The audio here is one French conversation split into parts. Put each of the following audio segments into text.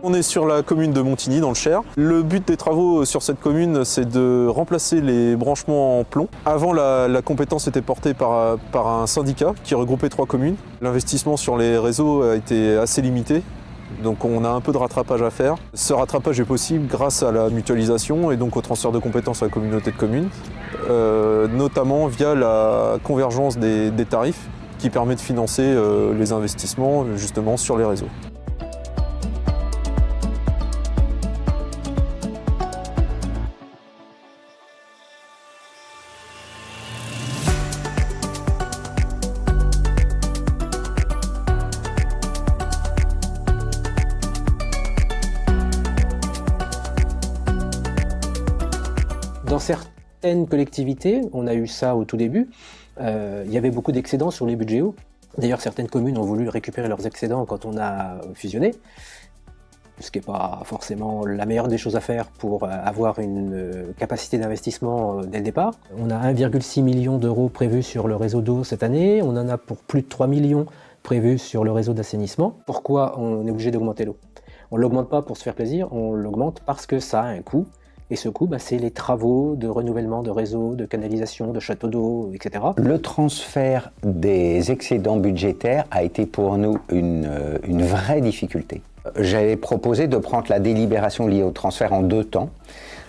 On est sur la commune de Montigny, dans le Cher. Le but des travaux sur cette commune, c'est de remplacer les branchements en plomb. Avant, la compétence était portée par un syndicat qui regroupait 3 communes. L'investissement sur les réseaux a été assez limité, donc on a un peu de rattrapage à faire. Ce rattrapage est possible grâce à la mutualisation et donc au transfert de compétences à la communauté de communes, notamment via la convergence des tarifs qui permet de financer les investissements justement sur les réseaux. Dans certaines collectivités, on a eu ça au tout début, il y avait beaucoup d'excédents sur les budgets eau. D'ailleurs, certaines communes ont voulu récupérer leurs excédents quand on a fusionné, ce qui n'est pas forcément la meilleure des choses à faire pour avoir une capacité d'investissement dès le départ. On a 1,6 million d'euros prévus sur le réseau d'eau cette année, on en a pour plus de 3 millions prévus sur le réseau d'assainissement. Pourquoi on est obligé d'augmenter l'eau? On ne l'augmente pas pour se faire plaisir, on l'augmente parce que ça a un coût. Et ce coût, c'est les travaux de renouvellement de réseaux, de canalisation, de châteaux d'eau, etc. Le transfert des excédents budgétaires a été pour nous une vraie difficulté. J'avais proposé de prendre la délibération liée au transfert en 2 temps,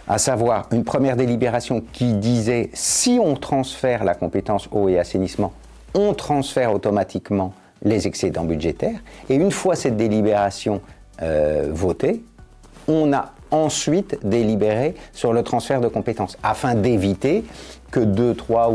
à savoir une première délibération qui disait si on transfère la compétence eau et assainissement, on transfère automatiquement les excédents budgétaires. Et une fois cette délibération votée, on a ensuite délibéré sur le transfert de compétences, afin d'éviter que 2, 3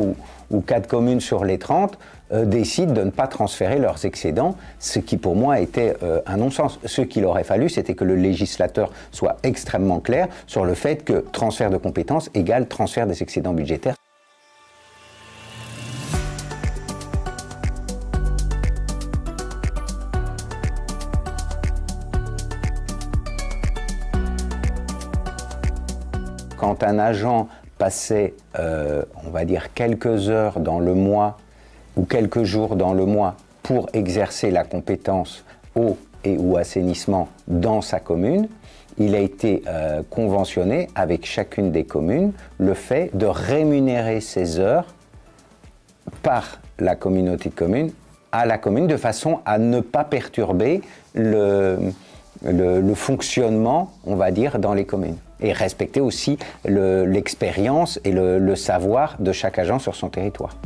ou 4 communes sur les 30 décident de ne pas transférer leurs excédents, ce qui pour moi était un non-sens. Ce qu'il aurait fallu, c'était que le législateur soit extrêmement clair sur le fait que transfert de compétences égale transfert des excédents budgétaires. Quand un agent passait, on va dire, quelques heures dans le mois ou quelques jours dans le mois pour exercer la compétence eau et ou assainissement dans sa commune, il a été conventionné avec chacune des communes le fait de rémunérer ces heures par la communauté de communes à la commune de façon à ne pas perturber le fonctionnement, on va dire, dans les communes. Et respecter aussi l'expérience et le savoir de chaque agent sur son territoire.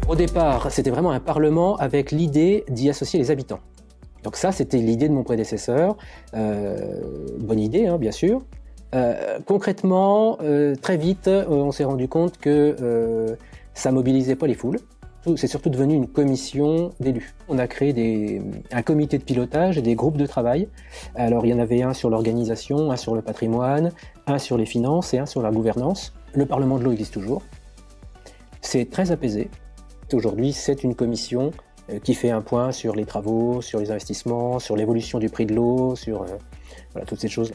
Au départ, c'était vraiment un parlement avec l'idée d'y associer les habitants. Donc ça, c'était l'idée de mon prédécesseur. Bonne idée, bien sûr. Concrètement, très vite, on s'est rendu compte que ça mobilisait pas les foules. C'est surtout devenu une commission d'élus. On a créé un comité de pilotage et des groupes de travail. Alors il y en avait un sur l'organisation, un sur le patrimoine, un sur les finances et un sur la gouvernance. Le Parlement de l'eau existe toujours. C'est très apaisé. Aujourd'hui, c'est une commission qui fait un point sur les travaux, sur les investissements, sur l'évolution du prix de l'eau, sur voilà, toutes ces choses.